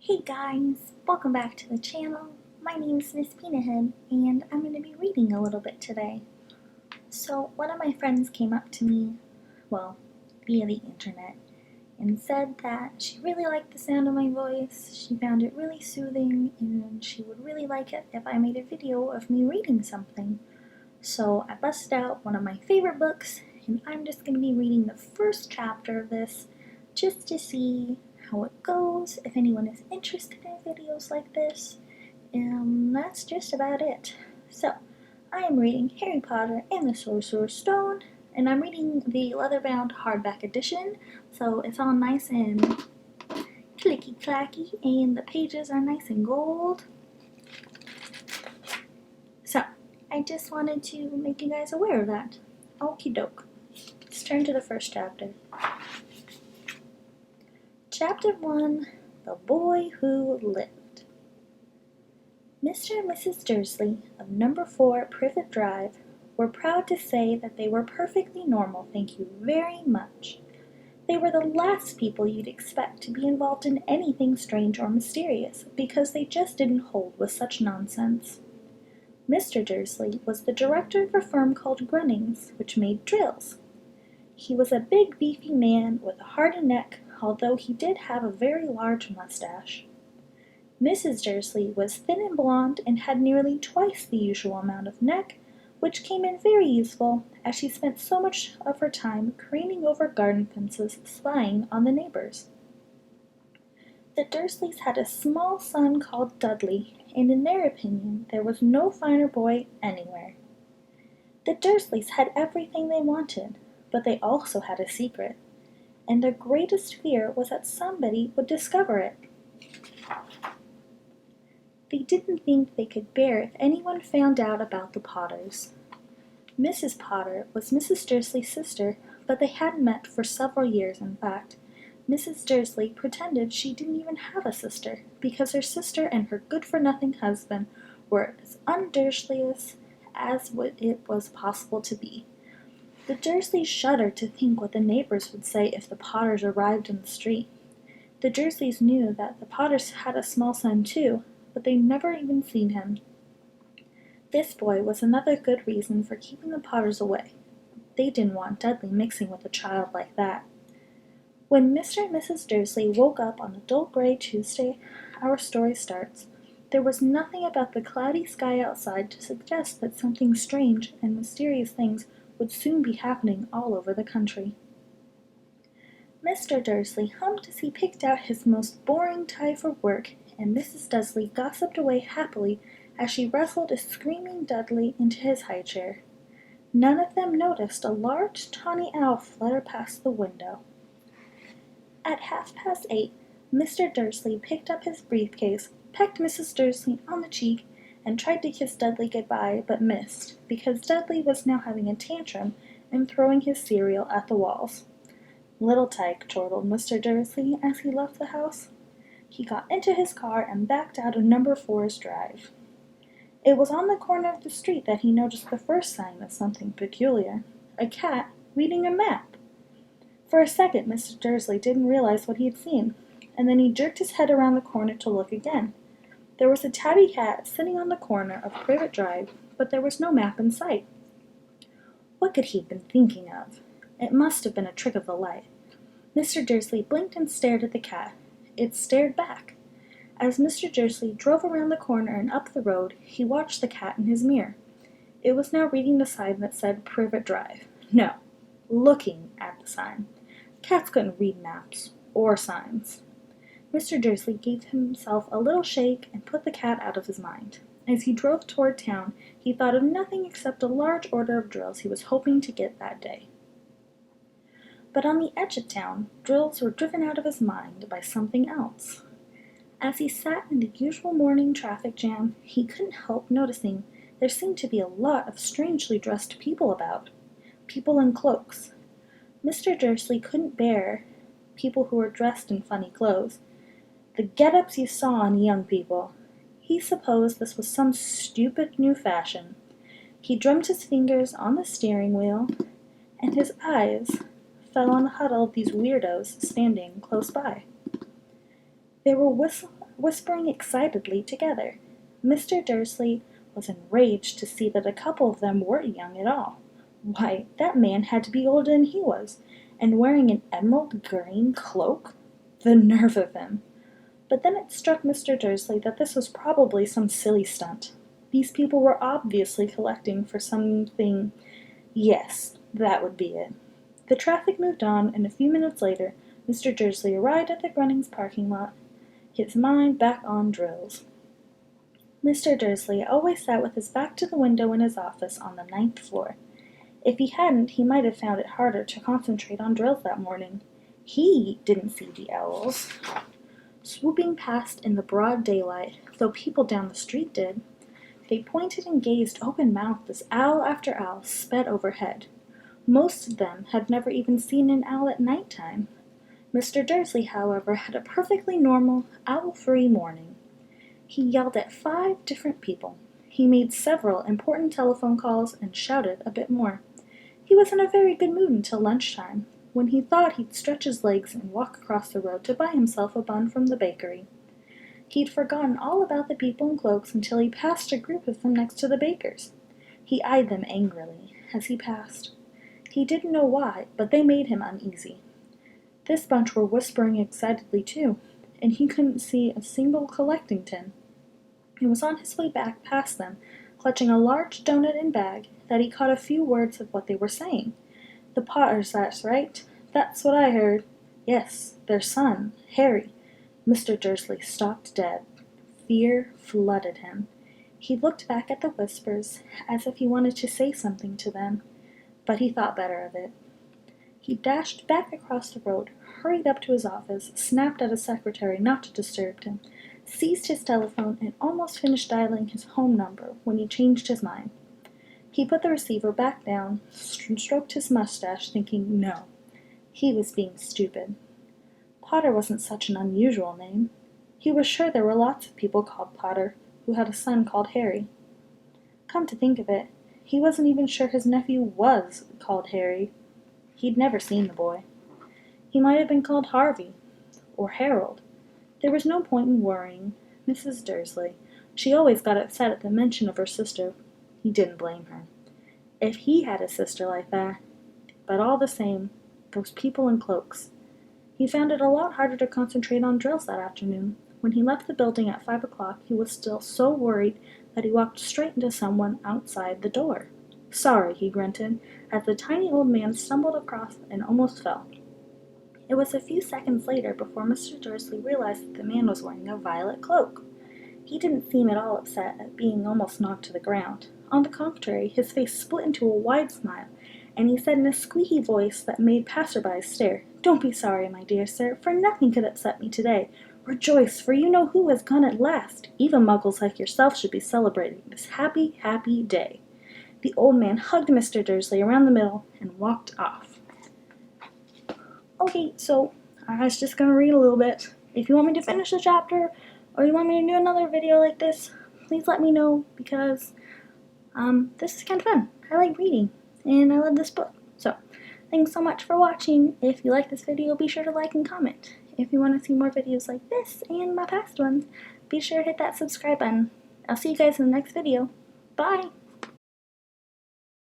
Hey guys, welcome back to the channel. My name's Miss Peanut and I'm going to be reading a little bit today. So one of my friends came up to me, well, via the internet, and said that she really liked the sound of my voice, she found it really soothing, and she would really like it if I made a video of me reading something. So I busted out one of my favorite books, and I'm just going to be reading the first chapter of this just to see how it goes, if anyone is interested in videos like this, and that's just about it. So, I am reading Harry Potter and the Sorcerer's Stone, and I'm reading the leather-bound hardback edition, so it's all nice and clicky-clacky, and the pages are nice and gold. So, I just wanted to make you guys aware of that. Okie doke. Let's turn to the first chapter. Chapter 1, The Boy Who Lived. Mr. and Mrs. Dursley of number 4 Privet Drive were proud to say that they were perfectly normal, thank you very much. They were the last people you'd expect to be involved in anything strange or mysterious, because they just didn't hold with such nonsense. Mr. Dursley was the director of a firm called Grunnings, which made drills. He was a big, beefy man with a hearty neck, although he did have a very large mustache. Mrs. Dursley was thin and blonde and had nearly twice the usual amount of neck, which came in very useful, as she spent so much of her time craning over garden fences, spying on the neighbors. The Dursleys had a small son called Dudley, and in their opinion there was no finer boy anywhere. The Dursleys had everything they wanted, but they also had a secret, and their greatest fear was that somebody would discover it. They didn't think they could bear if anyone found out about the Potters. Mrs. Potter was Mrs. Dursley's sister, but they hadn't met for several years. In fact, Mrs. Dursley pretended she didn't even have a sister, because her sister and her good-for-nothing husband were as un-Dursleyish as it was possible to be. The Dursleys shuddered to think what the neighbors would say if the Potters arrived in the street. The Dursleys knew that the Potters had a small son too, but they'd never even seen him. This boy was another good reason for keeping the Potters away. They didn't want Dudley mixing with a child like that. When Mr. and Mrs. Dursley woke up on a dull gray Tuesday, our story starts. There was nothing about the cloudy sky outside to suggest that something strange and mysterious things would soon be happening all over the country. Mr. Dursley hummed as he picked out his most boring tie for work, and Mrs. Dursley gossiped away happily as she wrestled a screaming Dudley into his high chair. None of them noticed a large tawny owl flutter past the window. At 8:30, Mr. Dursley picked up his briefcase, pecked Mrs. Dursley on the cheek, and tried to kiss Dudley goodbye, but missed, because Dudley was now having a tantrum and throwing his cereal at the walls. "Little tyke," chortled Mr. Dursley as he left the house. He got into his car and backed out of number 4's drive. It was on the corner of the street that he noticed the first sign of something peculiar: a cat reading a map. For a second Mr. Dursley didn't realize what he had seen, and then he jerked his head around the corner to look again. There was a tabby cat sitting on the corner of Privet Drive, but there was no map in sight. What could he have been thinking of? It must have been a trick of the light. Mr. Dursley blinked and stared at the cat. It stared back. As Mr. Dursley drove around the corner and up the road, he watched the cat in his mirror. It was now reading the sign that said Privet Drive. No, looking at the sign. Cats couldn't read maps or signs. Mr. Dursley gave himself a little shake and put the cat out of his mind. As he drove toward town, he thought of nothing except a large order of drills he was hoping to get that day. But on the edge of town, drills were driven out of his mind by something else. As he sat in the usual morning traffic jam, he couldn't help noticing there seemed to be a lot of strangely dressed people about. People in cloaks. Mr. Dursley couldn't bear people who were dressed in funny clothes. The get-ups you saw in young people. He supposed this was some stupid new fashion. He drummed his fingers on the steering wheel, and his eyes fell on the huddle of these weirdos standing close by. They were whispering excitedly together. Mr. Dursley was enraged to see that a couple of them weren't young at all. Why, that man had to be older than he was, and wearing an emerald green cloak? The nerve of him! But then it struck Mr. Dursley that this was probably some silly stunt. These people were obviously collecting for something. Yes, that would be it. The traffic moved on, and a few minutes later, Mr. Dursley arrived at the Grunnings parking lot, his mind back on drills. Mr. Dursley always sat with his back to the window in his office on the 9th floor. If he hadn't, he might have found it harder to concentrate on drills that morning. He didn't see the owls swooping past in the broad daylight, though people down the street did. They pointed and gazed open-mouthed as owl after owl sped overhead. Most of them had never even seen an owl at night time. Mr. Dursley, however, had a perfectly normal, owl-free morning. He yelled at 5 different people. He made several important telephone calls and shouted a bit more. He was in a very good mood until lunchtime, when he thought he'd stretch his legs and walk across the road to buy himself a bun from the bakery. He'd forgotten all about the people in cloaks until he passed a group of them next to the baker's. He eyed them angrily as he passed. He didn't know why, but they made him uneasy. This bunch were whispering excitedly too, and he couldn't see a single collecting tin. He was on his way back past them, clutching a large doughnut and bag, that he caught a few words of what they were saying. The Potters, that's right. That's what I heard. Yes, their son, Harry. Mr. Dursley stopped dead. Fear flooded him. He looked back at the whispers, as if he wanted to say something to them, but he thought better of it. He dashed back across the road, hurried up to his office, snapped at his secretary not to disturb him, seized his telephone, and almost finished dialing his home number when he changed his mind. He put the receiver back down, stroked his mustache, thinking no. He was being stupid. Potter wasn't such an unusual name. He was sure there were lots of people called Potter who had a son called Harry. Come to think of it, he wasn't even sure his nephew was called Harry. He'd never seen the boy. He might have been called Harvey, or Harold. There was no point in worrying Mrs. Dursley. She always got upset at the mention of her sister. He didn't blame her. If he had a sister like that. But all the same, those people in cloaks. He found it a lot harder to concentrate on drills that afternoon. When he left the building at 5 o'clock, he was still so worried that he walked straight into someone outside the door. Sorry, he grunted, as the tiny old man stumbled across and almost fell. It was a few seconds later before Mr. Dursley realized that the man was wearing a violet cloak. He didn't seem at all upset at being almost knocked to the ground. On the contrary, his face split into a wide smile, and he said in a squeaky voice that made passersby stare, "Don't be sorry, my dear sir, for nothing could upset me today. Rejoice, for you know who has gone at last. Even muggles like yourself should be celebrating this happy, happy day." The old man hugged Mr. Dursley around the middle and walked off. Okay, so I was just going to read a little bit. If you want me to finish the chapter, or you want me to do another video like this, please let me know, because this is kind of fun. I like reading, and I love this book. So, thanks so much for watching. If you like this video, be sure to like and comment. If you want to see more videos like this and my past ones, be sure to hit that subscribe button. I'll see you guys in the next video. Bye!